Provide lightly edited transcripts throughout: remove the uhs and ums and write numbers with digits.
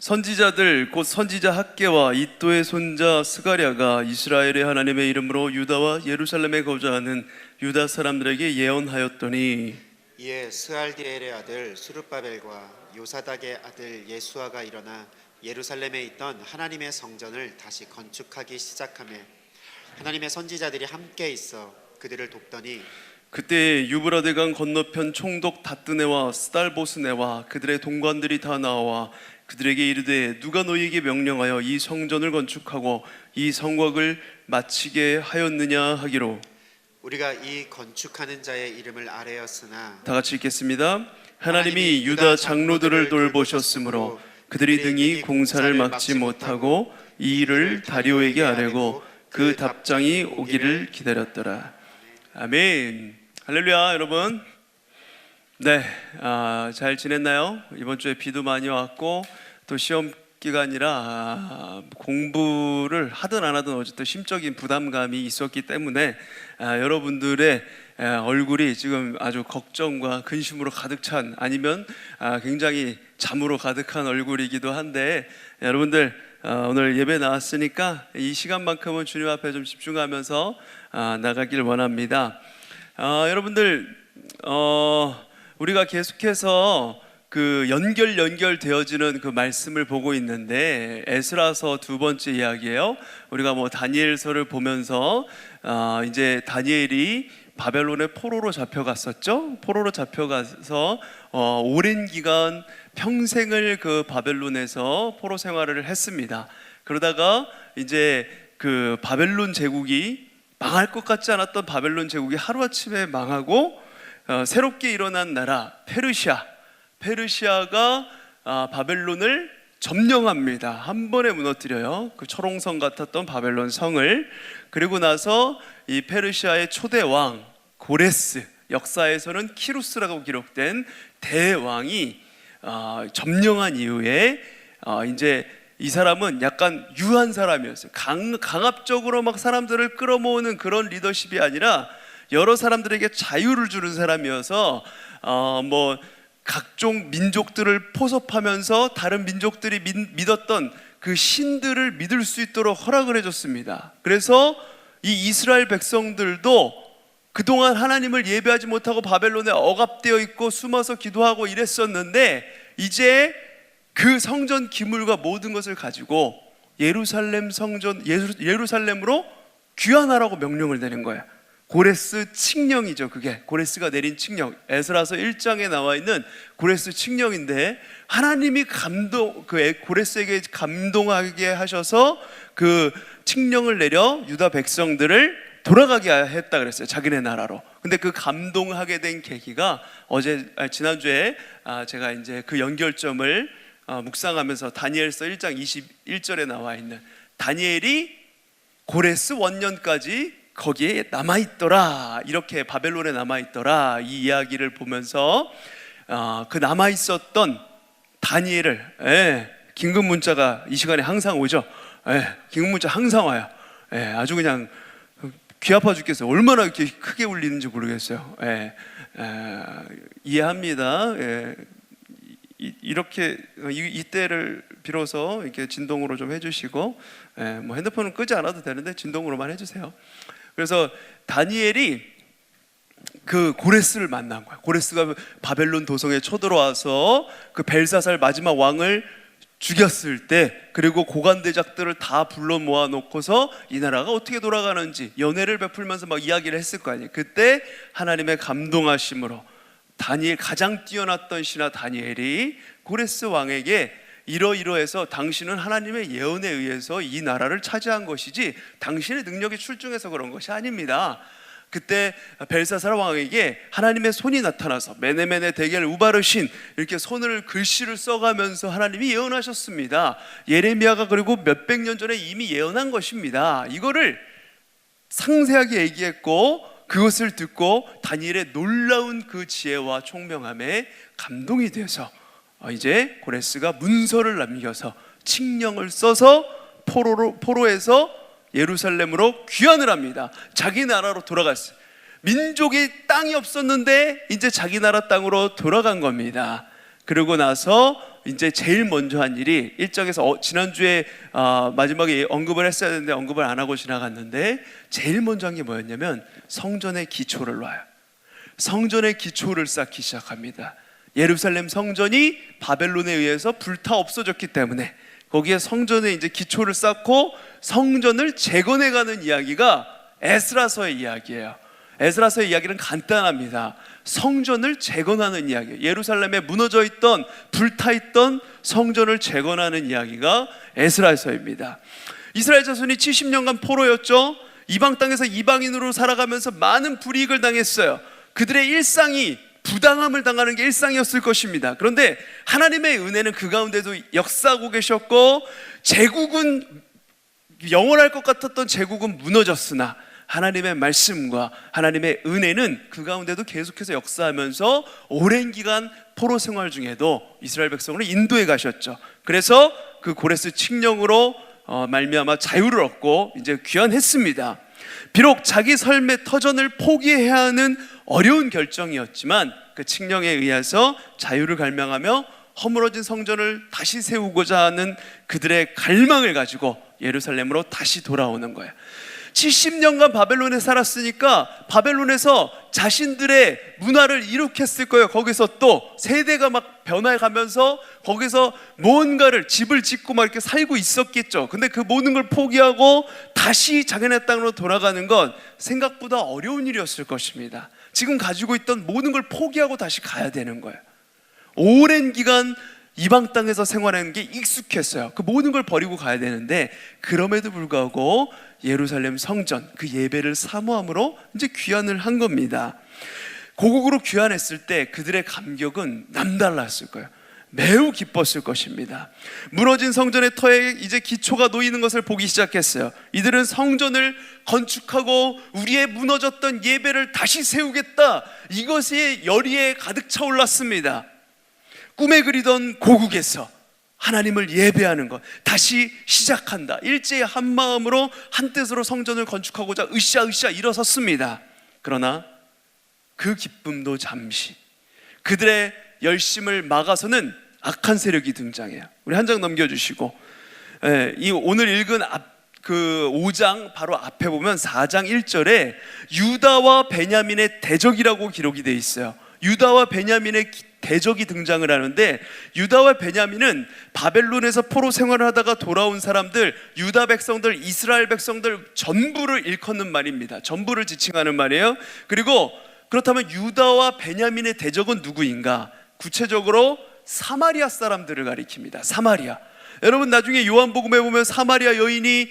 선지자들 곧 선지자 학개와 이또의 손자 스가랴가 이스라엘의 하나님의 이름으로 유다와 예루살렘에 거주하는 유다 사람들에게 예언하였더니, 이에 스알디엘의 아들 수룹바벨과 요사닥의 아들 예수아가 일어나 예루살렘에 있던 하나님의 성전을 다시 건축하기 시작하며 하나님의 선지자들이 함께 있어 그들을 돕더니, 그때 유브라데 강 건너편 총독 다뜨네와 스달보스네와 그들의 동관들이 다 나와 그들에게 이르되, 누가 너희에게 명령하여 이 성전을 건축하고 이 성곽을 마치게 하였느냐 하기로, 우리가 이 건축하는 자의 이름을 아뢰었으나, 다 같이 읽겠습니다. 하나님이 유다 장로들을 돌보셨으므로 그들이 등이 공사를 막지 못하고 이 일을 다리오에게 아뢰고 그 답장이 오기를 기다렸더라. 아멘. 할렐루야. 여러분, 네, 잘 지냈나요? 이번 주에 비도 많이 왔고 또 시험 기간이라 공부를 하든 안 하든 어쨌든 심적인 부담감이 있었기 때문에 여러분들의 얼굴이 지금 아주 걱정과 근심으로 가득 찬, 아니면 굉장히 잠으로 가득한 얼굴이기도 한데, 여러분들 오늘 예배 나왔으니까 이 시간만큼은 주님 앞에 좀 집중하면서 나가길 원합니다. 여러분들, 우리가 계속해서 그 연결되어지는 그 말씀을 보고 있는데, 에스라서 두 번째 이야기예요. 우리가 다니엘서를 보면서 이제 다니엘이 바벨론의 포로로 잡혀갔었죠. 포로로 잡혀가서 오랜 기간 평생을 그 바벨론에서 포로 생활을 했습니다. 그러다가 이제 그 바벨론 제국이 망할 것 같지 않았던 바벨론 제국이 하루아침에 망하고 새롭게 일어난 나라 페르시아가 바벨론을 점령합니다. 한 번에 무너뜨려요. 그 초롱성 같았던 바벨론 성을. 그리고 나서 이 페르시아의 초대 왕 고레스, 역사에서는 키루스라고 기록된 대왕이 점령한 이후에 이제 이 사람은 약간 유한 사람이었어요. 강압적으로 막 사람들을 끌어모으는 그런 리더십이 아니라 여러 사람들에게 자유를 주는 사람이어서 각종 민족들을 포섭하면서 다른 민족들이 믿었던 그 신들을 믿을 수 있도록 허락을 해줬습니다. 그래서 이 이스라엘 백성들도 그동안 하나님을 예배하지 못하고 바벨론에 억압되어 있고 숨어서 기도하고 이랬었는데, 이제 그 성전 기물과 모든 것을 가지고 예루살렘으로 귀환하라고 명령을 내린 거예요. 고레스 칙령이죠. 그게 고레스가 내린 칙령, 에스라서 1장에 나와 있는 고레스 칙령인데, 하나님이 고레스에게 감동하게 하셔서 그 칙령을 내려 유다 백성들을 돌아가게 했다 그랬어요. 자기네 나라로. 근데 그 감동하게 된 계기가 지난주에 제가 이제 그 연결점을 묵상하면서 다니엘서 1장 21절에 나와 있는, 다니엘이 고레스 원년까지 거기에 남아있더라, 이렇게 바벨론에 남아있더라, 이 이야기를 보면서 그 남아있었던 다니엘을, 긴급 문자가 이 시간에 항상 오죠. 긴급 문자 항상 와요. 아주 그냥 귀 아파 죽겠어요. 얼마나 이렇게 크게 울리는지 모르겠어요. 이해합니다. 이렇게 이때를 빌어서 이렇게 진동으로 좀 해주시고, 핸드폰은 끄지 않아도 되는데 진동으로만 해주세요. 그래서 다니엘이 그 고레스를 만난 거야. 고레스가 바벨론 도성에 쳐들어와서 그 벨사살 마지막 왕을 죽였을 때, 그리고 고관대작들을 다 불러 모아놓고서 이 나라가 어떻게 돌아가는지 연회를 베풀면서 막 이야기를 했을 거 아니에요. 그때 하나님의 감동하심으로 다니엘, 가장 뛰어났던 신하 다니엘이 고레스 왕에게 이러이러해서 당신은 하나님의 예언에 의해서 이 나라를 차지한 것이지 당신의 능력이 출중해서 그런 것이 아닙니다. 그때 벨사살 왕에게 하나님의 손이 나타나서 메네메네 데겔 우바르신, 이렇게 손을 글씨를 써가면서 하나님이 예언하셨습니다. 예레미야가 그리고 몇백 년 전에 이미 예언한 것입니다. 이거를 상세하게 얘기했고, 그것을 듣고 다니엘의 놀라운 그 지혜와 총명함에 감동이 되어서 이제 고레스가 문서를 남겨서 칙령을 써서 포로에서 예루살렘으로 귀환을 합니다. 자기 나라로 돌아갔어요. 민족이 땅이 없었는데 이제 자기 나라 땅으로 돌아간 겁니다. 그러고 나서 이제 제일 먼저 한 일이, 일정에서 지난주에 마지막에 언급을 했어야 되는데 언급을 안 하고 지나갔는데, 제일 먼저 한 게 뭐였냐면 성전의 기초를 놔요. 성전의 기초를 쌓기 시작합니다. 예루살렘 성전이 바벨론에 의해서 불타 없어졌기 때문에 거기에 성전에 이제 기초를 쌓고 성전을 재건해가는 이야기가 에스라서의 이야기예요. 에스라서의 이야기는 간단합니다. 성전을 재건하는 이야기, 예루살렘에 무너져 있던 불타 있던 성전을 재건하는 이야기가 에스라서입니다. 이스라엘 자손이 70년간 포로였죠. 이방 땅에서 이방인으로 살아가면서 많은 불이익을 당했어요. 그들의 일상이 부당함을 당하는 게 일상이었을 것입니다. 그런데 하나님의 은혜는 그 가운데도 역사하고 계셨고, 제국은 영원할 것 같았던 제국은 무너졌으나 하나님의 말씀과 하나님의 은혜는 그 가운데도 계속해서 역사하면서 오랜 기간 포로 생활 중에도 이스라엘 백성을 인도해 가셨죠. 그래서 그 고레스 칙령으로 말미암아 자유를 얻고 이제 귀환했습니다. 비록 자기 삶의 터전을 포기해야 하는 어려운 결정이었지만 그 칙령에 의해서 자유를 갈망하며 허물어진 성전을 다시 세우고자 하는 그들의 갈망을 가지고 예루살렘으로 다시 돌아오는 거예요. 70년간 바벨론에 살았으니까 바벨론에서 자신들의 문화를 이룩했을 거예요. 거기서 또 세대가 막 변해가면서 거기서 뭔가를 집을 짓고 막 이렇게 살고 있었겠죠. 근데 그 모든 걸 포기하고 다시 자기네 땅으로 돌아가는 건 생각보다 어려운 일이었을 것입니다. 지금 가지고 있던 모든 걸 포기하고 다시 가야 되는 거예요. 오랜 기간 이방 땅에서 생활하는 게 익숙했어요. 그 모든 걸 버리고 가야 되는데, 그럼에도 불구하고 예루살렘 성전 그 예배를 사모함으로 이제 귀환을 한 겁니다. 고국으로 귀환했을 때 그들의 감격은 남달랐을 거예요. 매우 기뻤을 것입니다. 무너진 성전의 터에 이제 기초가 놓이는 것을 보기 시작했어요. 이들은 성전을 건축하고 우리의 무너졌던 예배를 다시 세우겠다, 이것이 열의에 가득 차올랐습니다. 꿈에 그리던 고국에서 하나님을 예배하는 것 다시 시작한다. 일제히 한 마음으로 한 뜻으로 성전을 건축하고자 으쌰으쌰 일어섰습니다. 그러나 그 기쁨도 잠시, 그들의 열심을 막아서는 악한 세력이 등장해요. 우리 한 장 넘겨주시고, 이 오늘 읽은 그 5장 바로 앞에 보면 4장 1절에 유다와 베냐민의 대적이라고 기록이 되어 있어요. 유다와 베냐민의 대적이 등장을 하는데, 유다와 베냐민은 바벨론에서 포로 생활을 하다가 돌아온 사람들, 유다 백성들, 이스라엘 백성들 전부를 일컫는 말입니다. 전부를 지칭하는 말이에요. 그리고 그렇다면 유다와 베냐민의 대적은 누구인가? 구체적으로 사마리아 사람들을 가리킵니다. 사마리아. 여러분 나중에 요한복음에 보면 사마리아 여인이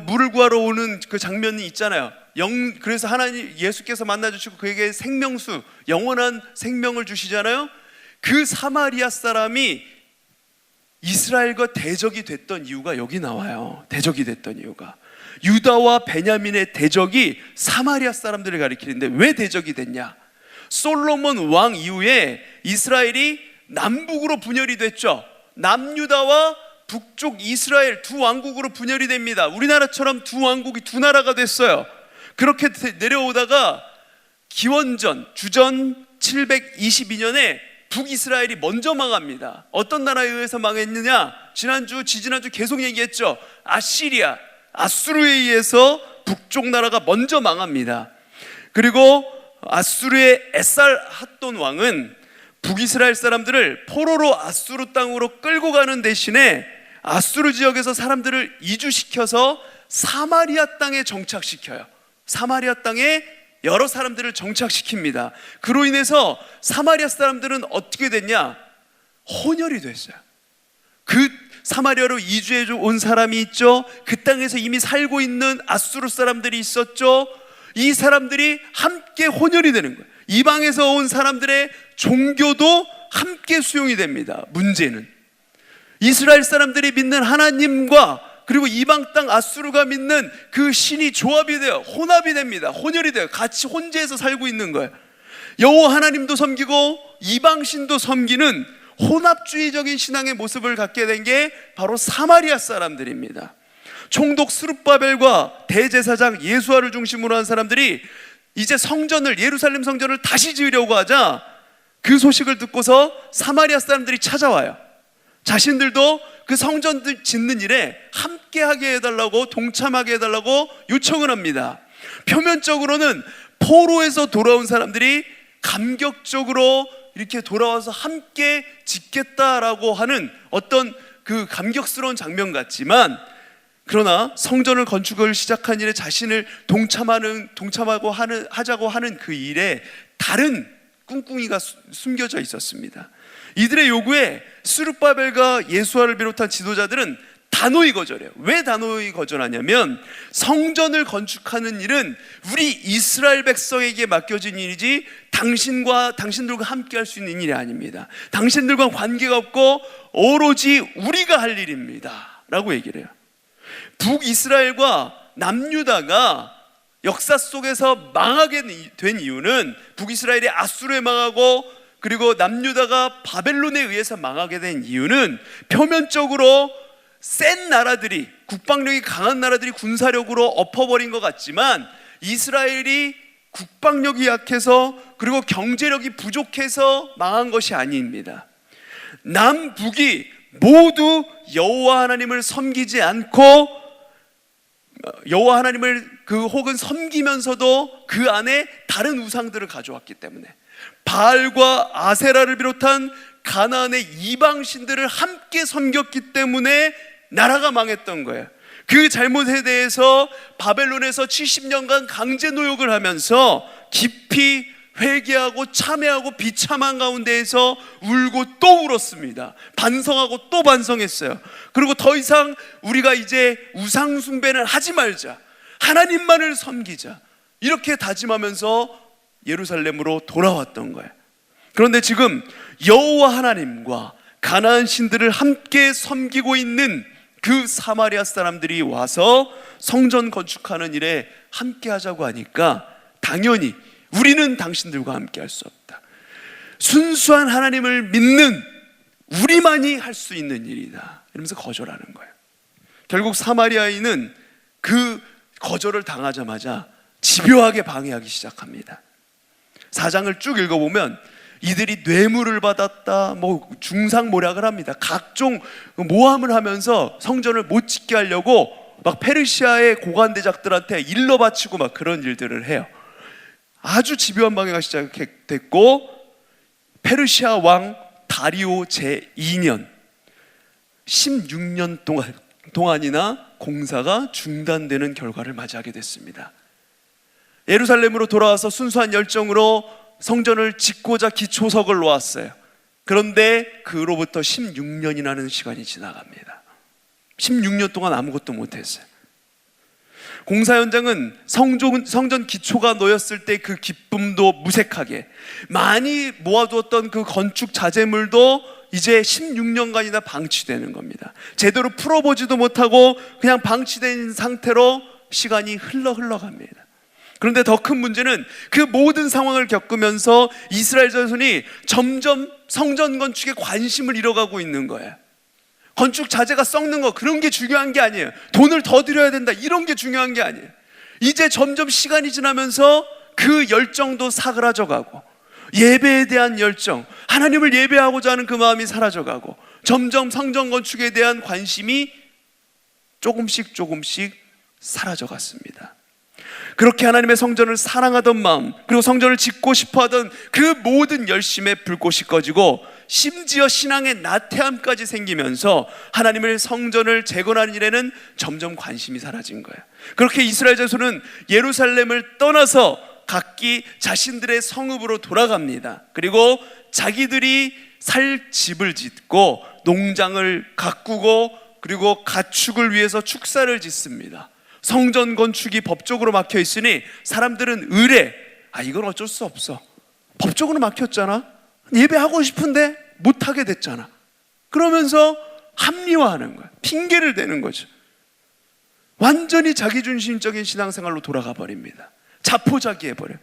물을 구하러 오는 그 장면이 있잖아요. 그래서 하나님 예수께서 만나주시고 그에게 생명수, 영원한 생명을 주시잖아요. 그 사마리아 사람이 이스라엘과 대적이 됐던 이유가 여기 나와요. 대적이 됐던 이유가 유다와 베냐민의 대적이 사마리아 사람들을 가리키는데, 왜 대적이 됐냐? 솔로몬 왕 이후에 이스라엘이 남북으로 분열이 됐죠. 남유다와 북쪽 이스라엘 두 왕국으로 분열이 됩니다. 우리나라처럼 두 왕국이 두 나라가 됐어요. 그렇게 내려오다가 기원전 주전 722년에 북이스라엘이 먼저 망합니다. 어떤 나라에 의해서 망했느냐? 지지난주 계속 얘기했죠. 아시리아, 아수르에 의해서 북쪽 나라가 먼저 망합니다. 그리고 아수르의 에살핫돈 왕은 북이스라엘 사람들을 포로로 아수르 땅으로 끌고 가는 대신에 아수르 지역에서 사람들을 이주시켜서 사마리아 땅에 정착시켜요. 사마리아 땅에 여러 사람들을 정착시킵니다. 그로 인해서 사마리아 사람들은 어떻게 됐냐? 혼혈이 됐어요. 그 사마리아로 이주해 온 사람이 있죠. 그 땅에서 이미 살고 있는 아수르 사람들이 있었죠. 이 사람들이 함께 혼혈이 되는 거예요. 이방에서 온 사람들의 종교도 함께 수용이 됩니다. 문제는 이스라엘 사람들이 믿는 하나님과 그리고 이방 땅 아수르가 믿는 그 신이 조합이 돼요. 혼합이 됩니다. 혼혈이 돼요. 같이 혼재해서 살고 있는 거예요. 여호와 하나님도 섬기고 이방 신도 섬기는 혼합주의적인 신앙의 모습을 갖게 된 게 바로 사마리아 사람들입니다. 총독 스룹바벨과 대제사장 예수아를 중심으로 한 사람들이 이제 예루살렘 성전을 다시 지으려고 하자 그 소식을 듣고서 사마리아 사람들이 찾아와요. 자신들도 그 성전 짓는 일에 함께하게 해달라고, 동참하게 해달라고 요청을 합니다. 표면적으로는 포로에서 돌아온 사람들이 감격적으로 이렇게 돌아와서 함께 짓겠다라고 하는 어떤 그 감격스러운 장면 같지만, 그러나 성전을 건축을 시작한 일에 자신을 하자고 하는 그 일에 다른 꿍꿍이가 숨겨져 있었습니다. 이들의 요구에 스룹바벨과 예수아를 비롯한 지도자들은 단호히 거절해요. 왜 단호히 거절하냐면, 성전을 건축하는 일은 우리 이스라엘 백성에게 맡겨진 일이지 당신들과 함께 할 수 있는 일이 아닙니다. 당신들과 관계가 없고 오로지 우리가 할 일입니다 라고 얘기를 해요. 북이스라엘과 남유다가 역사 속에서 망하게 된 이유는, 북이스라엘이 아수르에 망하고 그리고 남유다가 바벨론에 의해서 망하게 된 이유는, 표면적으로 센 나라들이, 국방력이 강한 나라들이 군사력으로 엎어버린 것 같지만, 이스라엘이 국방력이 약해서 그리고 경제력이 부족해서 망한 것이 아닙니다. 남북이 모두 여호와 하나님을 섬기지 않고, 여호와 하나님을 혹은 섬기면서도 그 안에 다른 우상들을 가져왔기 때문에, 바알과 아세라를 비롯한 가나안의 이방신들을 함께 섬겼기 때문에 나라가 망했던 거예요. 그 잘못에 대해서 바벨론에서 70년간 강제 노역을 하면서 깊이 회개하고 참회하고 비참한 가운데에서 울고 또 울었습니다. 반성하고 또 반성했어요. 그리고 더 이상 우리가 이제 우상 숭배는 하지 말자, 하나님만을 섬기자, 이렇게 다짐하면서 예루살렘으로 돌아왔던 거예요. 그런데 지금 여호와 하나님과 가나안 신들을 함께 섬기고 있는 그 사마리아 사람들이 와서 성전 건축하는 일에 함께 하자고 하니까, 당연히 우리는 당신들과 함께 할 수 없다, 순수한 하나님을 믿는 우리만이 할 수 있는 일이다, 이러면서 거절하는 거예요. 결국 사마리아인은 그 거절을 당하자마자 집요하게 방해하기 시작합니다. 4장을 쭉 읽어보면 이들이 뇌물을 받았다, 중상모략을 합니다. 각종 모함을 하면서 성전을 못 짓게 하려고 막 페르시아의 고관대작들한테 일러 바치고 막 그런 일들을 해요. 아주 집요한 방해가 시작됐고, 페르시아 왕 다리오 제2년 16년 동안이나 공사가 중단되는 결과를 맞이하게 됐습니다. 예루살렘으로 돌아와서 순수한 열정으로 성전을 짓고자 기초석을 놓았어요. 그런데 그로부터 16년이라는 시간이 지나갑니다. 16년 동안 아무것도 못했어요. 공사 현장은 성전 기초가 놓였을 때 그 기쁨도 무색하게, 많이 모아두었던 그 건축 자재물도 이제 16년간이나 방치되는 겁니다. 제대로 풀어보지도 못하고 그냥 방치된 상태로 시간이 흘러갑니다. 그런데 더 큰 문제는, 그 모든 상황을 겪으면서 이스라엘 자손이 점점 성전 건축에 관심을 잃어가고 있는 거예요. 건축 자재가 썩는 거, 그런 게 중요한 게 아니에요. 돈을 더 들여야 된다, 이런 게 중요한 게 아니에요. 이제 점점 시간이 지나면서 그 열정도 사그라져가고, 예배에 대한 열정, 하나님을 예배하고자 하는 그 마음이 사라져가고, 점점 성전 건축에 대한 관심이 조금씩 사라져갔습니다. 그렇게 하나님의 성전을 사랑하던 마음, 그리고 성전을 짓고 싶어하던 그 모든 열심에 불꽃이 꺼지고, 심지어 신앙의 나태함까지 생기면서 하나님의 성전을 재건하는 일에는 점점 관심이 사라진 거예요. 그렇게 이스라엘 자손은 예루살렘을 떠나서 각기 자신들의 성읍으로 돌아갑니다. 그리고 자기들이 살 집을 짓고 농장을 가꾸고, 그리고 가축을 위해서 축사를 짓습니다. 성전 건축이 법적으로 막혀 있으니 사람들은 의뢰, 이건 어쩔 수 없어, 법적으로 막혔잖아, 예배하고 싶은데 못하게 됐잖아, 그러면서 합리화하는 거야. 핑계를 대는 거죠. 완전히 자기중심적인 신앙생활로 돌아가 버립니다. 자포자기해버려.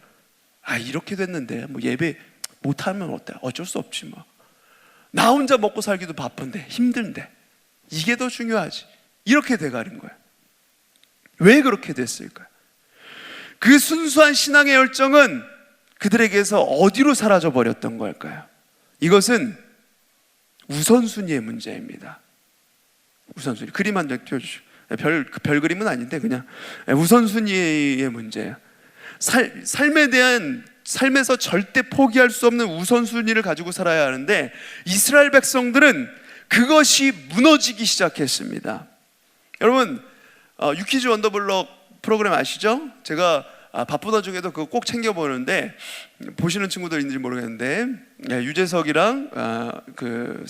이렇게 됐는데 예배 못하면 어때? 어쩔 수 없지 나 혼자 먹고 살기도 바쁜데, 힘든데, 이게 더 중요하지, 이렇게 돼가는 거야. 왜 그렇게 됐을까요? 그 순수한 신앙의 열정은 그들에게서 어디로 사라져 버렸던 걸까요? 이것은 우선순위의 문제입니다. 우선순위. 그림 한 장 띄워주시고. 별 그림은 아닌데 그냥 우선순위의 문제예요. 삶에서 절대 포기할 수 없는 우선순위를 가지고 살아야 하는데 이스라엘 백성들은 그것이 무너지기 시작했습니다. 여러분 유키즈 원더블럭 프로그램 아시죠? 제가 바쁜 와중에도 그거 꼭 챙겨보는데 보시는 친구들 있는지 모르겠는데 유재석이랑 그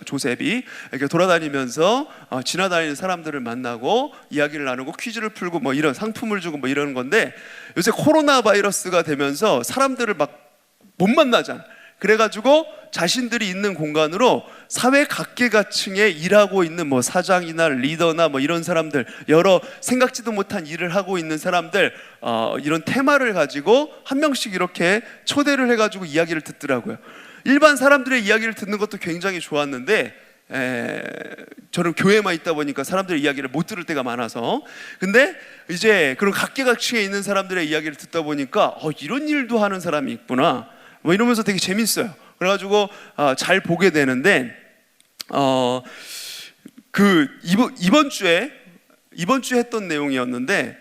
조셉이 이렇게 돌아다니면서 지나다니는 사람들을 만나고 이야기를 나누고 퀴즈를 풀고 뭐 이런 상품을 주고 뭐 이러는 건데 요새 코로나 바이러스가 되면서 사람들을 막 못 만나잖아. 그래가지고 자신들이 있는 공간으로 사회 각계각층에 일하고 있는 뭐 사장이나 리더나 뭐 이런 사람들, 여러 생각지도 못한 일을 하고 있는 사람들, 이런 테마를 가지고 한 명씩 이렇게 초대를 해가지고 이야기를 듣더라고요. 일반 사람들의 이야기를 듣는 것도 굉장히 좋았는데 저는 교회만 있다 보니까 사람들의 이야기를 못 들을 때가 많아서, 근데 이제 그런 각계각층에 있는 사람들의 이야기를 듣다 보니까 이런 일도 하는 사람이 있구나 뭐 이러면서 되게 재밌어요. 그래가지고 잘 보게 되는데 이번 주에 했던 내용이었는데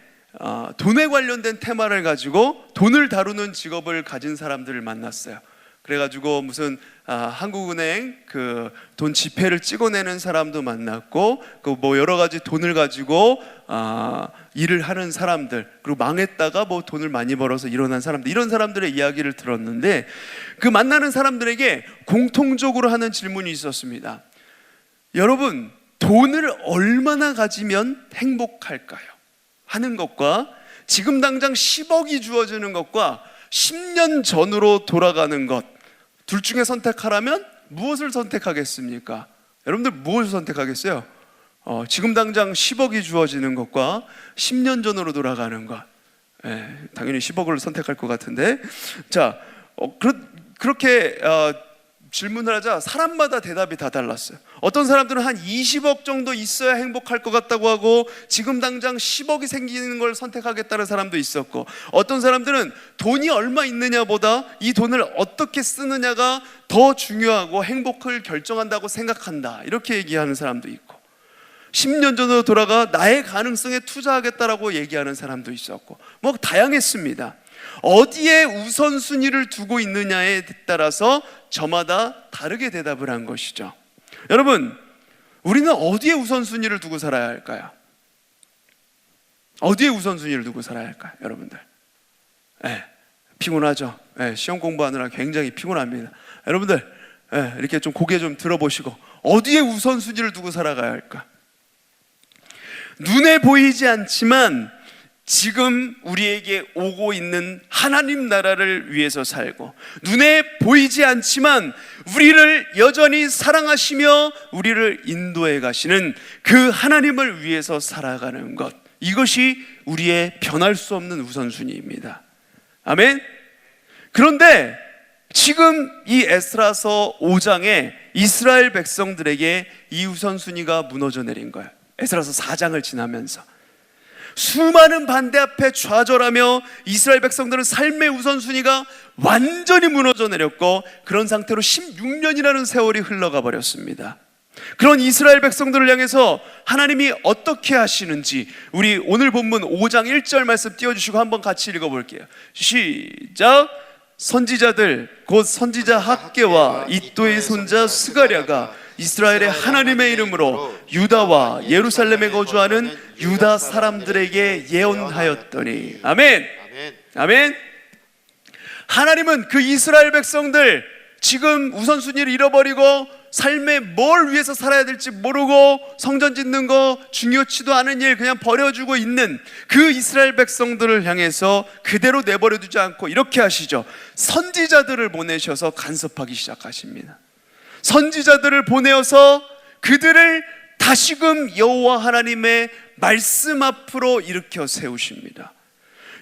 돈에 관련된 테마를 가지고 돈을 다루는 직업을 가진 사람들을 만났어요. 그래가지고 무슨 한국은행 그 돈 지폐를 찍어내는 사람도 만났고 그 뭐 여러 가지 돈을 가지고 일을 하는 사람들, 그리고 망했다가 뭐 돈을 많이 벌어서 일어난 사람들, 이런 사람들의 이야기를 들었는데 그 만나는 사람들에게 공통적으로 하는 질문이 있었습니다. 여러분, 돈을 얼마나 가지면 행복할까요? 하는 것과 지금 당장 10억이 주어지는 것과 10년 전으로 돌아가는 것, 둘 중에 선택하라면 무엇을 선택하겠습니까? 여러분들 무엇을 선택하겠어요? 지금 당장 10억이 주어지는 것과 10년 전으로 돌아가는 것. 당연히 10억을 선택할 것 같은데, 자, 그렇게 질문을 하자 사람마다 대답이 다 달랐어요. 어떤 사람들은 한 20억 정도 있어야 행복할 것 같다고 하고 지금 당장 10억이 생기는 걸 선택하겠다는 사람도 있었고, 어떤 사람들은 돈이 얼마 있느냐보다 이 돈을 어떻게 쓰느냐가 더 중요하고 행복을 결정한다고 생각한다, 이렇게 얘기하는 사람도 있고, 10년 전으로 돌아가 나의 가능성에 투자하겠다라고 얘기하는 사람도 있었고, 뭐 다양했습니다. 어디에 우선순위를 두고 있느냐에 따라서 저마다 다르게 대답을 한 것이죠. 여러분, 우리는 어디에 우선순위를 두고 살아야 할까요? 어디에 우선순위를 두고 살아야 할까요, 여러분들? 피곤하죠. 시험 공부하느라 굉장히 피곤합니다. 여러분들, 이렇게 좀 고개 좀 들어보시고 어디에 우선순위를 두고 살아가야 할까? 눈에 보이지 않지만 지금 우리에게 오고 있는 하나님 나라를 위해서 살고, 눈에 보이지 않지만 우리를 여전히 사랑하시며 우리를 인도해 가시는 그 하나님을 위해서 살아가는 것, 이것이 우리의 변할 수 없는 우선순위입니다. 아멘. 그런데 지금 이 에스라서 5장에 이스라엘 백성들에게 이 우선순위가 무너져 내린 거예요. 에스라서 4장을 지나면서 수많은 반대 앞에 좌절하며 이스라엘 백성들은 삶의 우선순위가 완전히 무너져 내렸고, 그런 상태로 16년이라는 세월이 흘러가 버렸습니다. 그런 이스라엘 백성들을 향해서 하나님이 어떻게 하시는지 우리 오늘 본문 5장 1절 말씀 띄워주시고 한번 같이 읽어볼게요. 시작. 선지자들 곧 선지자 학개와 이또의 손자 스가랴가 이스라엘의 하나님의 이름으로 유다와 예루살렘에 거주하는 유다 사람들에게 예언하였더니. 아멘. 아멘. 하나님은 그 이스라엘 백성들, 지금 우선순위를 잃어버리고 삶에 뭘 위해서 살아야 될지 모르고 성전 짓는 거 중요치도 않은 일 그냥 버려주고 있는 그 이스라엘 백성들을 향해서 그대로 내버려두지 않고 이렇게 하시죠. 선지자들을 보내셔서 간섭하기 시작하십니다. 선지자들을 보내어서 그들을 다시금 여호와 하나님의 말씀 앞으로 일으켜 세우십니다.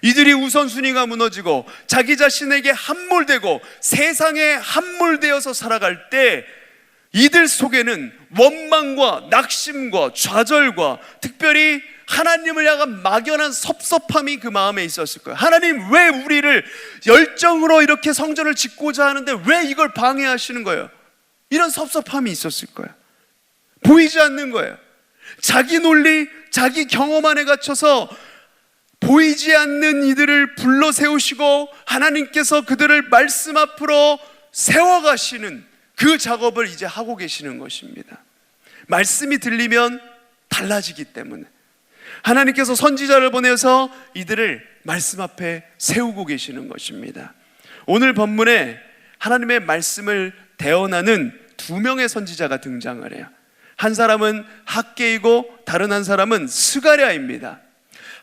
이들이 우선순위가 무너지고 자기 자신에게 함몰되고 세상에 함몰되어서 살아갈 때 이들 속에는 원망과 낙심과 좌절과 특별히 하나님을 향한 막연한 섭섭함이 그 마음에 있었을 거예요. 하나님, 왜 우리를 열정으로 이렇게 성전을 짓고자 하는데 왜 이걸 방해하시는 거예요? 이런 섭섭함이 있었을 거예요. 보이지 않는 거예요. 자기 논리, 자기 경험 안에 갇혀서 보이지 않는 이들을 불러 세우시고 하나님께서 그들을 말씀 앞으로 세워가시는 그 작업을 이제 하고 계시는 것입니다. 말씀이 들리면 달라지기 때문에 하나님께서 선지자를 보내서 이들을 말씀 앞에 세우고 계시는 것입니다. 오늘 본문에 하나님의 말씀을 대언하는 두 명의 선지자가 등장을 해요. 한 사람은 학개이고 다른 한 사람은 스가랴입니다.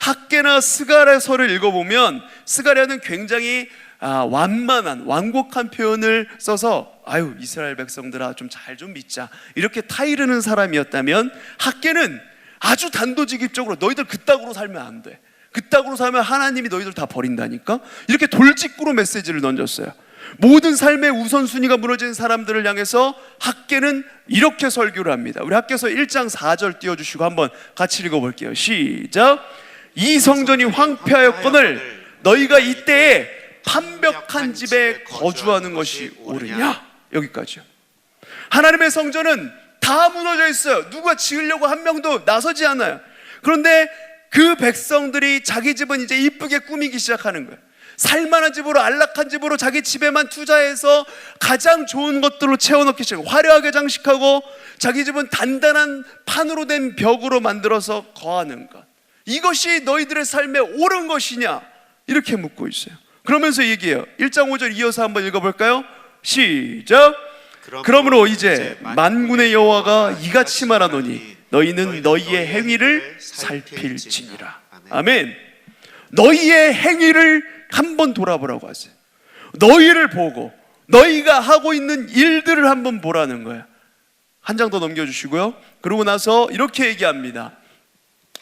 학개나 스가랴서를 읽어보면 스가랴는 굉장히 완만한 완곡한 표현을 써서 이스라엘 백성들아 좀 잘 좀 믿자 이렇게 타이르는 사람이었다면 학개는 아주 단도직입적으로 너희들 그따구로 살면 안 돼, 그따구로 살면 하나님이 너희들 다 버린다니까, 이렇게 돌직구로 메시지를 던졌어요. 모든 삶의 우선순위가 무너진 사람들을 향해서 학개는 이렇게 설교를 합니다. 우리 학개서 1장 4절 띄워주시고 한번 같이 읽어볼게요. 시작. 이 성전이 황폐하였거늘 너희가 이때에 판벽한 집에 거주하는 것이 옳으냐. 여기까지요. 하나님의 성전은 다 무너져 있어요. 누가 지으려고 한 명도 나서지 않아요. 그런데 그 백성들이 자기 집은 이제 이쁘게 꾸미기 시작하는 거예요. 살만한 집으로, 안락한 집으로 자기 집에만 투자해서 가장 좋은 것들로 채워넣기 시작하고 화려하게 장식하고 자기 집은 단단한 판으로 된 벽으로 만들어서 거하는 것, 이것이 너희들의 삶에 옳은 것이냐 이렇게 묻고 있어요. 그러면서 얘기해요. 1장 5절 이어서 한번 읽어볼까요? 시작. 그러므로 이제 만군의 여호와가 이같이 말하노니 너희는 너희의 행위를 살필지니라. 아멘. 너희의 행위를 한번 돌아보라고 하세요. 너희를 보고 너희가 하고 있는 일들을 한번 보라는 거예요. 한 장 더 넘겨주시고요. 그러고 나서 이렇게 얘기합니다.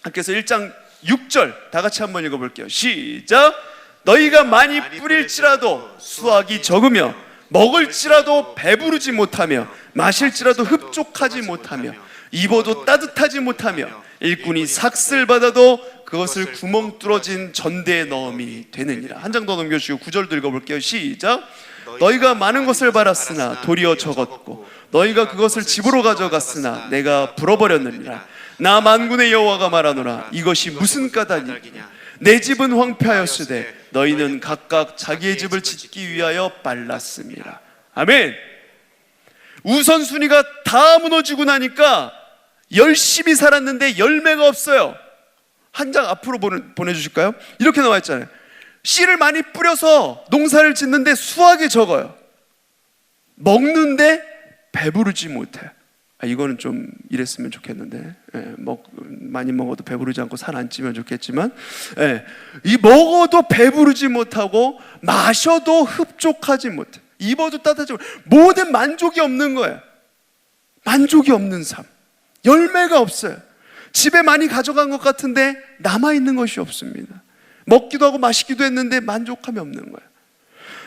학께서 1장 6절 다 같이 한번 읽어볼게요. 시작. 너희가 많이 뿌릴지라도 수확이 적으며 먹을지라도 배부르지 못하며 마실지라도 흡족하지 못하며 입어도 따뜻하지 못하며 일꾼이 삭슬 받아도 그것을 구멍 뚫어진 전대에 넣음이 되느니라. 한 장 더 넘겨주시고 9절도 읽어볼게요. 시작. 너희가 많은 것을 받았으나 도리어 적었고 너희가 그것을 집으로 가져갔으나 내가 불어버렸느니라. 나 만군의 여호와가 말하노라. 이것이 무슨 까닭이냐. 내 집은 황폐하였으되 너희는 각각 자기의 집을 짓기 위하여 빨랐습니다. 아멘. 우선순위가 다 무너지고 나니까 열심히 살았는데 열매가 없어요. 한 장 앞으로 보내주실까요? 이렇게 나와 있잖아요. 씨를 많이 뿌려서 농사를 짓는데 수확이 적어요. 먹는데 배부르지 못해요. 이거는 좀 이랬으면 좋겠는데, 많이 먹어도 배부르지 않고 살 안 찌면 좋겠지만, 이 먹어도 배부르지 못하고 마셔도 흡족하지 못해, 입어도 따뜻하지 못해, 모든 만족이 없는 거예요. 만족이 없는 삶, 열매가 없어요. 집에 많이 가져간 것 같은데 남아있는 것이 없습니다. 먹기도 하고 마시기도 했는데 만족함이 없는 거예요.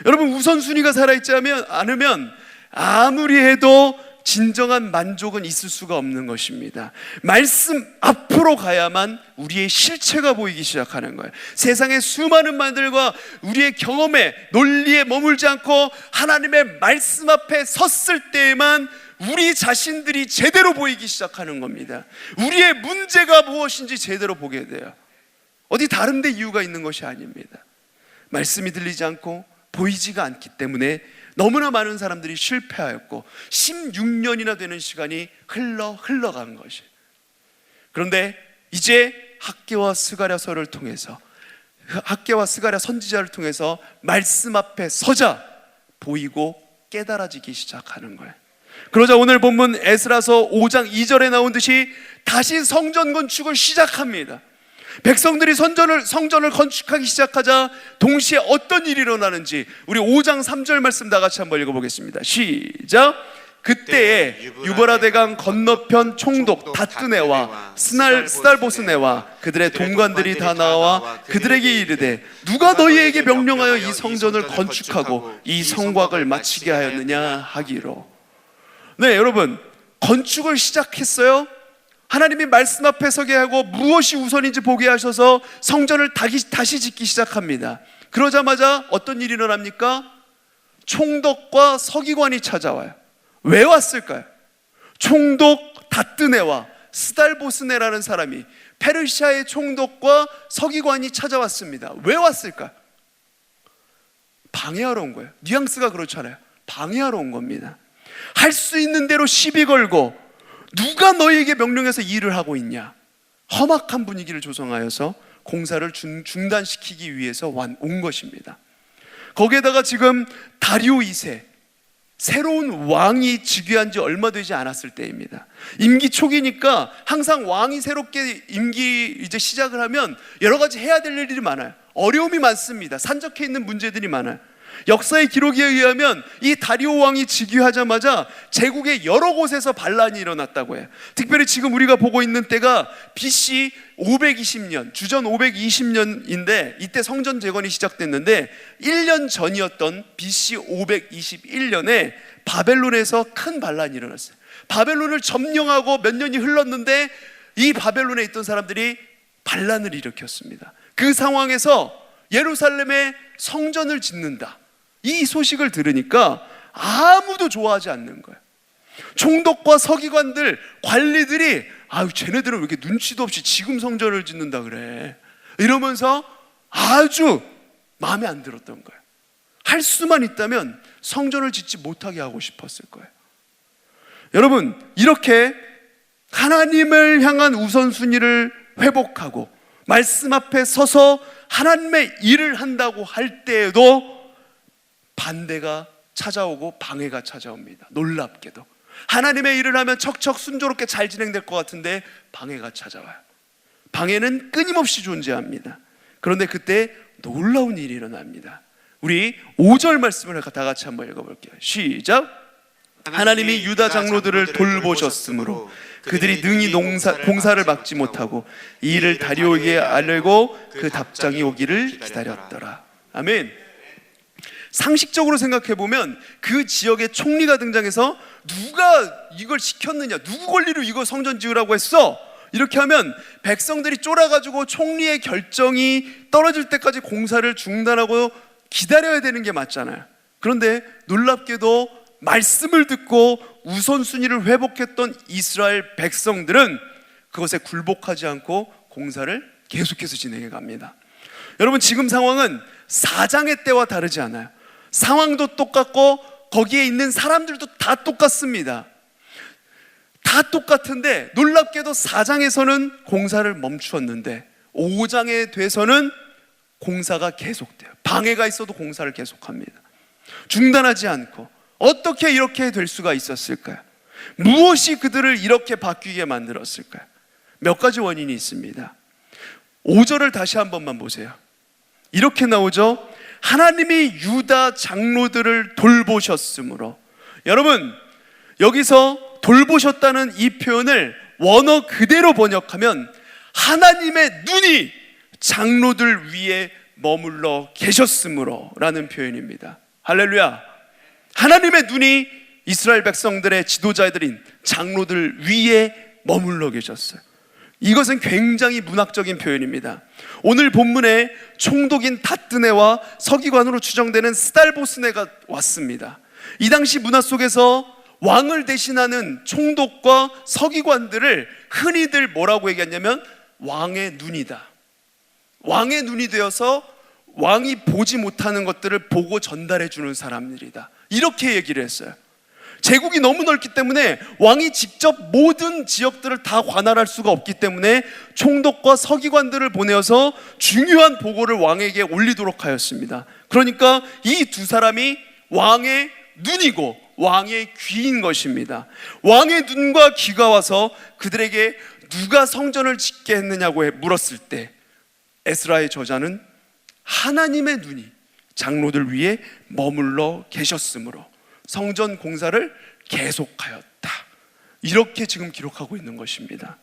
여러분, 우선순위가 살아있지 않으면 아무리 해도 진정한 만족은 있을 수가 없는 것입니다. 말씀 앞으로 가야만 우리의 실체가 보이기 시작하는 거예요. 세상의 수많은 말들과 우리의 경험에, 논리에 머물지 않고 하나님의 말씀 앞에 섰을 때에만 우리 자신들이 제대로 보이기 시작하는 겁니다. 우리의 문제가 무엇인지 제대로 보게 돼요. 어디 다른 데 이유가 있는 것이 아닙니다. 말씀이 들리지 않고 보이지가 않기 때문에 너무나 많은 사람들이 실패하였고 16년이나 되는 시간이 흘러간 것이에요. 그런데 이제 학개와 스가랴서를 통해서, 학개와 스가랴 선지자를 통해서 말씀 앞에 서자 보이고 깨달아지기 시작하는 거예요. 그러자 오늘 본문 에스라서 5장 2절에 나온 듯이 다시 성전 건축을 시작합니다. 백성들이 성전을 건축하기 시작하자 동시에 어떤 일이 일어나는지 우리 5장 3절 말씀 다 같이 한번 읽어보겠습니다. 시작. 그때에 유브라데강 건너편 총독 다뜨네와 스달보스네와 그들의 동관들이 다 나와 그들에게 이르되 누가 너희에게 명령하여 이 성전을 건축하고 이 성곽을 마치게 하였느냐 하기로. 네, 여러분, 건축을 시작했어요. 하나님이 말씀 앞에 서게 하고 무엇이 우선인지 보게 하셔서 성전을 다시 짓기 시작합니다. 그러자마자 어떤 일이 일어납니까? 총독과 서기관이 찾아와요. 왜 왔을까요? 총독 다뜨네와 스달보스네라는 사람이 페르시아의 총독과 서기관이 찾아왔습니다. 왜 왔을까요? 방해하러 온 거예요. 뉘앙스가 그렇잖아요. 방해하러 온 겁니다. 할 수 있는 대로 시비 걸고 누가 너희에게 명령해서 일을 하고 있냐, 험악한 분위기를 조성하여서 공사를 중단시키기 위해서 온 것입니다. 거기에다가 지금 다리오 2세, 새로운 왕이 즉위한 지 얼마 되지 않았을 때입니다. 임기 초기니까 항상 왕이 새롭게 임기 이제 시작을 하면 여러 가지 해야 될 일이 많아요. 어려움이 많습니다. 산적해 있는 문제들이 많아요. 역사의 기록에 의하면 이 다리오 왕이 즉위하자마자 제국의 여러 곳에서 반란이 일어났다고 해요. 특별히 지금 우리가 보고 있는 때가 BC 520년, 주전 520년인데 이때 성전 재건이 시작됐는데 1년 전이었던 BC 521년에 바벨론에서 큰 반란이 일어났어요. 바벨론을 점령하고 몇 년이 흘렀는데 이 바벨론에 있던 사람들이 반란을 일으켰습니다. 그 상황에서 예루살렘에 성전을 짓는다, 이 소식을 들으니까 아무도 좋아하지 않는 거예요. 총독과 서기관들, 관리들이 아유, 쟤네들은 왜 이렇게 눈치도 없이 지금 성전을 짓는다 그래, 이러면서 아주 마음에 안 들었던 거예요. 할 수만 있다면 성전을 짓지 못하게 하고 싶었을 거예요. 여러분, 이렇게 하나님을 향한 우선순위를 회복하고 말씀 앞에 서서 하나님의 일을 한다고 할 때에도 반대가 찾아오고 방해가 찾아옵니다. 놀랍게도 하나님의 일을 하면 척척 순조롭게 잘 진행될 것 같은데 방해가 찾아와요. 방해는 끊임없이 존재합니다. 그런데 그때 놀라운 일이 일어납니다. 우리 5절 말씀을 다 같이 한번 읽어볼게요. 시작. 하나님이 유다 장로들을 돌보셨으므로 그들이 능히 공사를 막지 못하고 이 일을 다리오에게 알리고 그 답장이 오기를 기다렸더라. 아멘. 상식적으로 생각해 보면 그 지역의 총리가 등장해서 누가 이걸 시켰느냐, 누구 권리로 이거 성전 지으라고 했어, 이렇게 하면 백성들이 쫄아가지고 총리의 결정이 떨어질 때까지 공사를 중단하고 기다려야 되는 게 맞잖아요. 그런데 놀랍게도 말씀을 듣고 우선순위를 회복했던 이스라엘 백성들은 그것에 굴복하지 않고 공사를 계속해서 진행해 갑니다. 여러분, 지금 상황은 사장의 때와 다르지 않아요. 상황도 똑같고 거기에 있는 사람들도 다 똑같습니다. 다 똑같은데 놀랍게도 4장에서는 공사를 멈추었는데 5장에 돼서는 공사가 계속돼요. 방해가 있어도 공사를 계속합니다. 중단하지 않고. 어떻게 이렇게 될 수가 있었을까요? 무엇이 그들을 이렇게 바뀌게 만들었을까요? 몇 가지 원인이 있습니다. 5절을 다시 한 번만 보세요. 이렇게 나오죠. 하나님이 유다 장로들을 돌보셨으므로. 여러분, 여기서 돌보셨다는 이 표현을 원어 그대로 번역하면 하나님의 눈이 장로들 위에 머물러 계셨으므로 라는 표현입니다. 할렐루야. 하나님의 눈이 이스라엘 백성들의 지도자들인 장로들 위에 머물러 계셨어요. 이것은 굉장히 문학적인 표현입니다. 오늘 본문에 총독인 다뜨네와 서기관으로 추정되는 스달보스네가 왔습니다. 이 당시 문화 속에서 왕을 대신하는 총독과 서기관들을 흔히들 뭐라고 얘기했냐면 왕의 눈이다, 왕의 눈이 되어서 왕이 보지 못하는 것들을 보고 전달해 주는 사람들이다, 이렇게 얘기를 했어요. 제국이 너무 넓기 때문에 왕이 직접 모든 지역들을 다 관할할 수가 없기 때문에 총독과 서기관들을 보내어서 중요한 보고를 왕에게 올리도록 하였습니다. 그러니까 이 두 사람이 왕의 눈이고 왕의 귀인 것입니다. 왕의 눈과 귀가 와서 그들에게 누가 성전을 짓게 했느냐고 물었을 때 에스라의 저자는 하나님의 눈이 장로들 위에 머물러 계셨으므로 성전 공사를 계속하였다, 이렇게 지금 기록하고 있는 것입니다.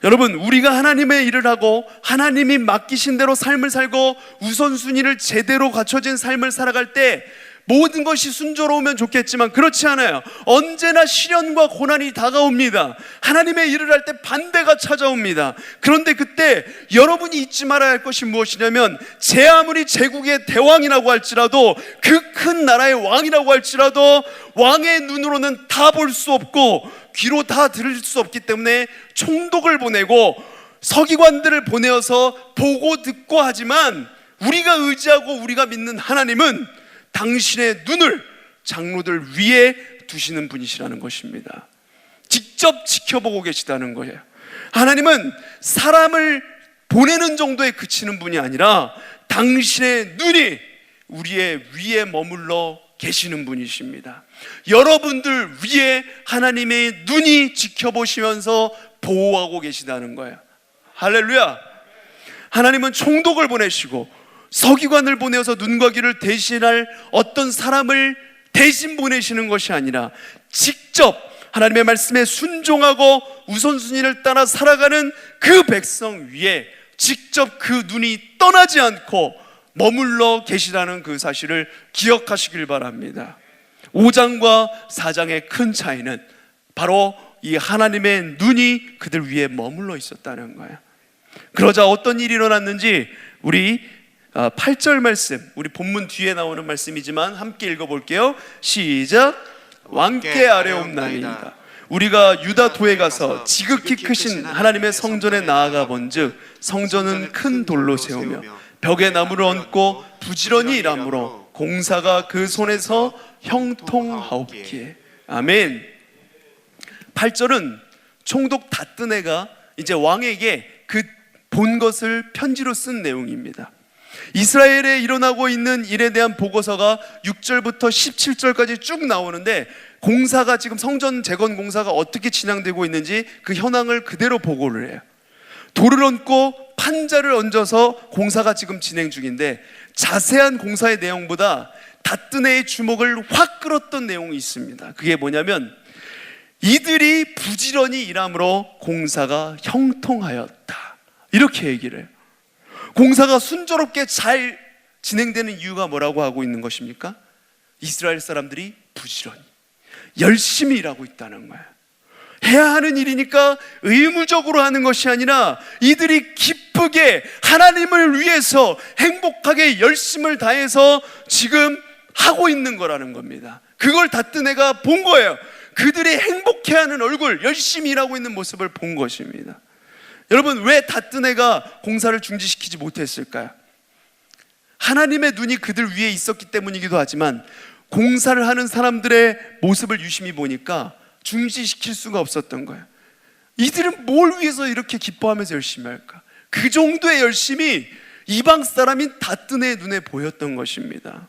여러분, 우리가 하나님의 일을 하고 하나님이 맡기신 대로 삶을 살고 우선순위를 제대로 갖춰진 삶을 살아갈 때 모든 것이 순조로우면 좋겠지만 그렇지 않아요. 언제나 시련과 고난이 다가옵니다. 하나님의 일을 할 때 반대가 찾아옵니다. 그런데 그때 여러분이 잊지 말아야 할 것이 무엇이냐면, 제 아무리 제국의 대왕이라고 할지라도, 그 큰 나라의 왕이라고 할지라도 왕의 눈으로는 다 볼 수 없고 귀로 다 들을 수 없기 때문에 총독을 보내고 서기관들을 보내어서 보고 듣고 하지만, 우리가 의지하고 우리가 믿는 하나님은 당신의 눈을 장로들 위에 두시는 분이시라는 것입니다. 직접 지켜보고 계시다는 거예요. 하나님은 사람을 보내는 정도에 그치는 분이 아니라 당신의 눈이 우리의 위에 머물러 계시는 분이십니다. 여러분들 위에 하나님의 눈이 지켜보시면서 보호하고 계시다는 거예요. 할렐루야. 하나님은 총독을 보내시고 서기관을 보내어서 눈과 귀를 대신할 어떤 사람을 대신 보내시는 것이 아니라 직접 하나님의 말씀에 순종하고 우선순위를 따라 살아가는 그 백성 위에 직접 그 눈이 떠나지 않고 머물러 계시다는 그 사실을 기억하시길 바랍니다. 5장과 4장의 큰 차이는 바로 이 하나님의 눈이 그들 위에 머물러 있었다는 거예요. 그러자 어떤 일이 일어났는지 우리 8절 말씀, 우리 본문 뒤에 나오는 말씀이지만 함께 읽어볼게요. 시작. 왕께 아뢰옵나이다. 우리가 유다 도에 가서 지극히 크신 하나님의 성전에 나아가 본즉 성전은 큰 돌로 세우며 벽에 나무를 얹고 부지런히 일하므로 공사가 그 손에서 형통하옵기에. 아멘. 8절은 총독 다뜨네가 이제 왕에게 그 본 것을 편지로 쓴 내용입니다. 이스라엘에 일어나고 있는 일에 대한 보고서가 6절부터 17절까지 쭉 나오는데, 공사가 지금 성전 재건 공사가 어떻게 진행되고 있는지 그 현황을 그대로 보고를 해요. 돌을 얹고 판자를 얹어서 공사가 지금 진행 중인데, 자세한 공사의 내용보다 다뜨네의 주목을 확 끌었던 내용이 있습니다. 그게 뭐냐면, 이들이 부지런히 일함으로 공사가 형통하였다, 이렇게 얘기를 해요. 공사가 순조롭게 잘 진행되는 이유가 뭐라고 하고 있는 것입니까? 이스라엘 사람들이 부지런히 열심히 일하고 있다는 거예요. 해야 하는 일이니까 의무적으로 하는 것이 아니라 이들이 기쁘게 하나님을 위해서 행복하게 열심을 다해서 지금 하고 있는 거라는 겁니다. 그걸 다뜨네가 본 거예요. 그들이 행복해하는 얼굴, 열심히 일하고 있는 모습을 본 것입니다. 여러분, 왜 다뜨네가 공사를 중지시키지 못했을까요? 하나님의 눈이 그들 위에 있었기 때문이기도 하지만, 공사를 하는 사람들의 모습을 유심히 보니까 중지시킬 수가 없었던 거예요. 이들은 뭘 위해서 이렇게 기뻐하면서 열심히 할까? 그 정도의 열심이 이방 사람인 다뜨네의 눈에 보였던 것입니다.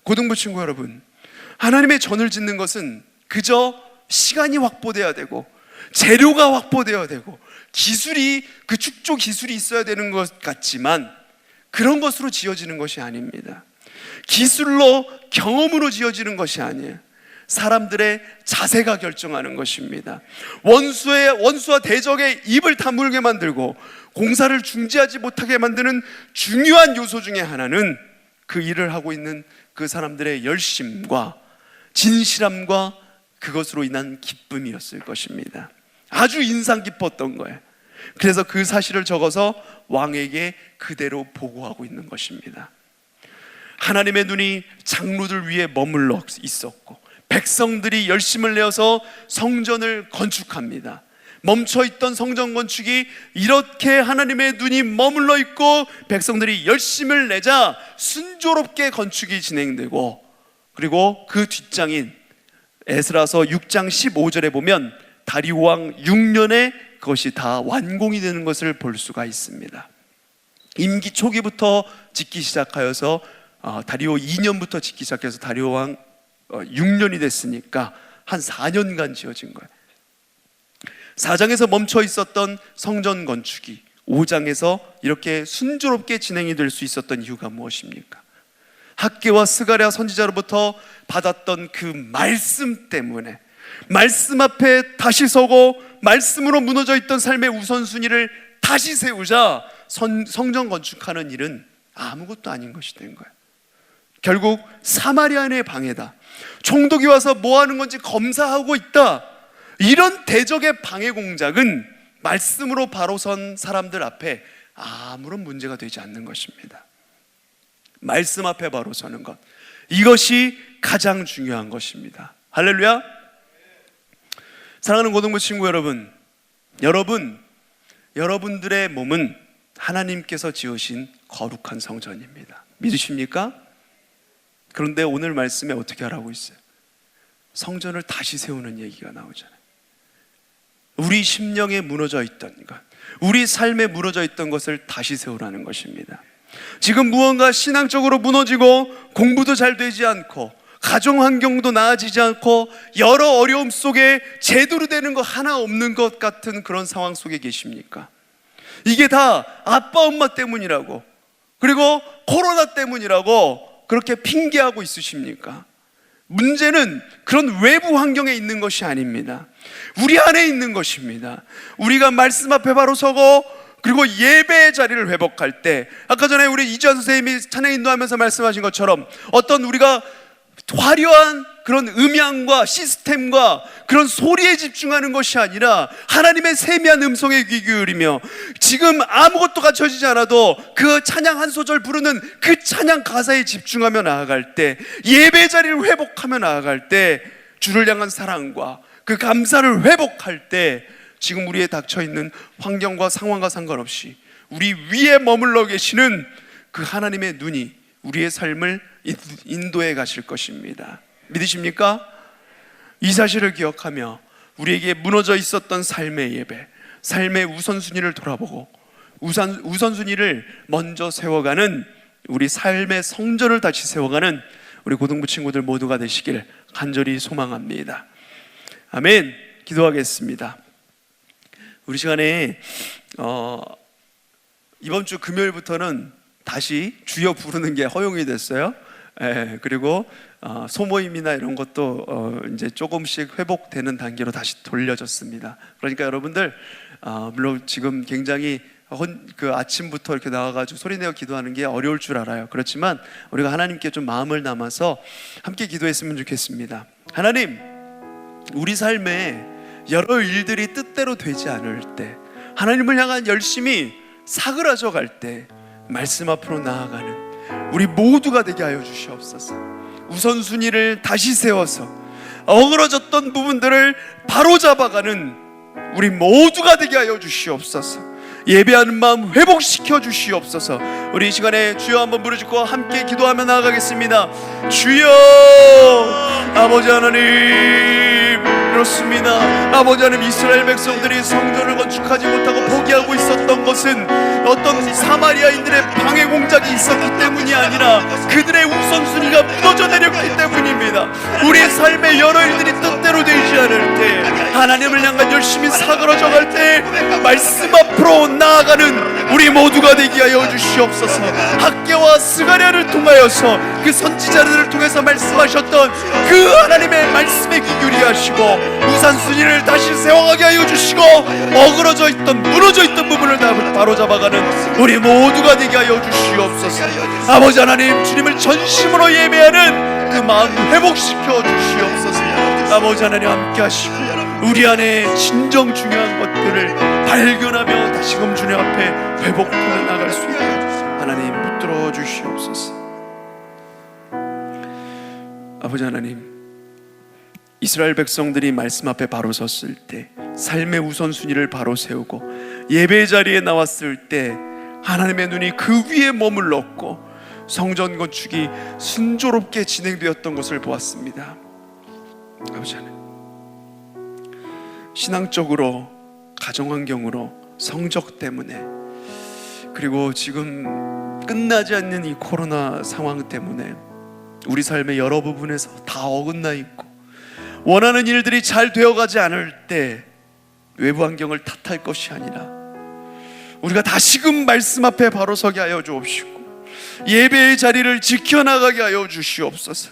고등부 친구 여러분, 하나님의 전을 짓는 것은 그저 시간이 확보돼야 되고 재료가 확보되어야 되고 기술이, 그 축조 기술이 있어야 되는 것 같지만 그런 것으로 지어지는 것이 아닙니다. 기술로, 경험으로 지어지는 것이 아니에요. 사람들의 자세가 결정하는 것입니다. 원수와 대적의 입을 다물게 만들고 공사를 중지하지 못하게 만드는 중요한 요소 중에 하나는 그 일을 하고 있는 그 사람들의 열심과 진실함과 그것으로 인한 기쁨이었을 것입니다. 아주 인상 깊었던 거예요. 그래서 그 사실을 적어서 왕에게 그대로 보고하고 있는 것입니다. 하나님의 눈이 장로들 위에 머물러 있었고 백성들이 열심을 내어서 성전을 건축합니다. 멈춰있던 성전 건축이 이렇게 하나님의 눈이 머물러 있고 백성들이 열심을 내자 순조롭게 건축이 진행되고, 그리고 그 뒷장인 에스라서 6장 15절에 보면 다리오 왕 6년에 그것이 다 완공이 되는 것을 볼 수가 있습니다. 임기 초기부터 짓기 시작하여서 다리오 2년부터 짓기 시작해서 다리오 왕 6년이 됐으니까 한 4년간 지어진 거예요. 4장에서 멈춰 있었던 성전 건축이 5장에서 이렇게 순조롭게 진행이 될 수 있었던 이유가 무엇입니까? 학개와 스가랴 선지자로부터 받았던 그 말씀 때문에, 말씀 앞에 다시 서고 말씀으로 무너져 있던 삶의 우선순위를 다시 세우자 성전 건축하는 일은 아무것도 아닌 것이 된 거예요. 결국 사마리아인의 방해다, 총독이 와서 뭐 하는 건지 검사하고 있다, 이런 대적의 방해 공작은 말씀으로 바로 선 사람들 앞에 아무런 문제가 되지 않는 것입니다. 말씀 앞에 바로 서는 것, 이것이 가장 중요한 것입니다. 할렐루야. 사랑하는 고등부 친구 여러분, 여러분들의 몸은 하나님께서 지으신 거룩한 성전입니다. 믿으십니까? 그런데 오늘 말씀에 어떻게 하라고 있어요? 성전을 다시 세우는 얘기가 나오잖아요. 우리 심령에 무너져 있던 것, 우리 삶에 무너져 있던 것을 다시 세우라는 것입니다. 지금 무언가 신앙적으로 무너지고 공부도 잘 되지 않고 가정 환경도 나아지지 않고 여러 어려움 속에 제대로 되는 거 하나 없는 것 같은 그런 상황 속에 계십니까? 이게 다 아빠 엄마 때문이라고, 그리고 코로나 때문이라고 그렇게 핑계하고 있으십니까? 문제는 그런 외부 환경에 있는 것이 아닙니다. 우리 안에 있는 것입니다. 우리가 말씀 앞에 바로 서고, 그리고 예배의 자리를 회복할 때, 아까 전에 우리 이주환 선생님이 찬양 인도하면서 말씀하신 것처럼 어떤 우리가 화려한 그런 음향과 시스템과 그런 소리에 집중하는 것이 아니라 하나님의 세미한 음성에 귀 기울이며, 지금 아무것도 갖춰지지 않아도 그 찬양 한 소절 부르는 그 찬양 가사에 집중하며 나아갈 때, 예배 자리를 회복하며 나아갈 때, 주를 향한 사랑과 그 감사를 회복할 때, 지금 우리에 닥쳐있는 환경과 상황과 상관없이 우리 위에 머물러 계시는 그 하나님의 눈이 우리의 삶을 인도해 가실 것입니다. 믿으십니까? 이 사실을 기억하며 우리에게 무너져 있었던 삶의 예배, 삶의 우선순위를 돌아보고 우선순위를 먼저 세워가는, 우리 삶의 성전을 다시 세워가는 우리 고등부 친구들 모두가 되시길 간절히 소망합니다. 아멘. 기도하겠습니다. 우리 시간에 이번 주 금요일부터는 다시 주여 부르는 게 허용이 됐어요. 그리고 소모임이나 이런 것도 이제 조금씩 회복되는 단계로 다시 돌려졌습니다. 그러니까 여러분들, 물론 지금 굉장히 그 아침부터 이렇게 나와가지고 소리내어 기도하는 게 어려울 줄 알아요. 그렇지만 우리가 하나님께 좀 마음을 담아서 함께 기도했으면 좋겠습니다. 하나님, 우리 삶에 여러 일들이 뜻대로 되지 않을 때, 하나님을 향한 열심이 사그라져 갈 때 말씀 앞으로 나아가는 우리 모두가 되게 하여 주시옵소서. 우선순위를 다시 세워서 어그러졌던 부분들을 바로잡아가는 우리 모두가 되게 하여 주시옵소서. 예배하는 마음 회복시켜 주시옵소서. 우리 이 시간에 주여 한번 부르짖고 함께 기도하며 나아가겠습니다. 주여, 아버지 하나님, 그렇습니다. 아버지 하나님, 이스라엘 백성들이 성전을 건축하지 못하고 포기하고 있었던 것은 어떤 사마리아인들의 방해 공작이 있었기 때문이 아니라 그들의 우선순위가 무너져 내렸기 때문입니다. 우리의 삶의 여러 일들이 뜻대로 되지 않을 때, 하나님을 향한 열심히 사그러져 갈 때 말씀 앞으로 나아가는 우리 모두가 되게 하여 주시옵소서. 학개와 스가랴를 통하여서 그 선지자들을 통해서 말씀하셨던 그 하나님의 말씀에 귀 기울이게 하시고, 우선순위를 다시 세워가게 하여 주시고, 어그러져 있던 무너져 있던 부분을 다 바로잡아가는 우리 모두가 되게 하여 주시옵소서. 아버지 하나님, 주님을 전심으로 예배하는 그 마음 회복시켜 주시옵소서. 아버지 하나님, 함께 하시고 우리 안에 진정 중요한 것들을 발견하며 다시금 주님 앞에 회복하며 나갈 수 있도록 하나님 붙들어 주시옵소서. 아버지 하나님, 이스라엘 백성들이 말씀 앞에 바로 섰을 때, 삶의 우선순위를 바로 세우고 예배 자리에 나왔을 때 하나님의 눈이 그 위에 머물렀고 성전 건축이 순조롭게 진행되었던 것을 보았습니다. 아버지 하나님, 신앙적으로, 가정환경으로, 성적 때문에, 그리고 지금 끝나지 않는 이 코로나 상황 때문에 우리 삶의 여러 부분에서 다 어긋나 있고 원하는 일들이 잘 되어가지 않을 때 외부 환경을 탓할 것이 아니라 우리가 다시금 말씀 앞에 바로 서게 하여 주옵시고 예배의 자리를 지켜나가게 하여 주시옵소서.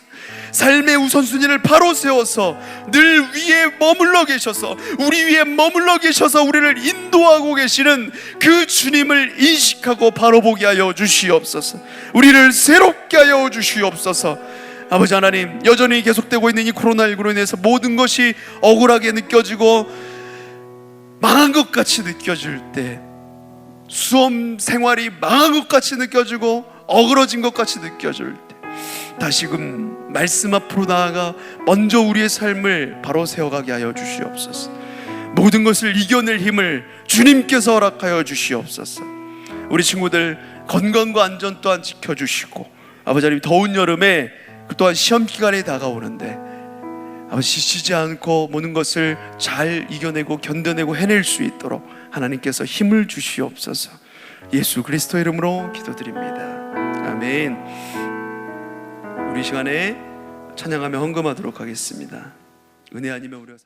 삶의 우선순위를 바로 세워서 늘 위에 머물러 계셔서, 우리 위에 머물러 계셔서 우리를 인도하고 계시는 그 주님을 인식하고 바로 보게 하여 주시옵소서. 우리를 새롭게 하여 주시옵소서. 아버지 하나님, 여전히 계속되고 있는 이 코로나19로 인해서 모든 것이 억울하게 느껴지고 망한 것 같이 느껴질 때, 수업 생활이 망한 것 같이 느껴지고 어그러진 것 같이 느껴질 때, 다시금 말씀 앞으로 나아가 먼저 우리의 삶을 바로 세워가게 하여 주시옵소서. 모든 것을 이겨낼 힘을 주님께서 허락하여 주시옵소서. 우리 친구들 건강과 안전 또한 지켜주시고, 아버지 하나님, 더운 여름에 또한 시험 기간이 다가오는데 아버지, 지치지 않고 모든 것을 잘 이겨내고 견뎌내고 해낼 수 있도록 하나님께서 힘을 주시옵소서. 예수 그리스도 이름으로 기도드립니다. 아멘. 우리 시간에 찬양하며 헌금하도록 하겠습니다. 은혜 아니면 우리가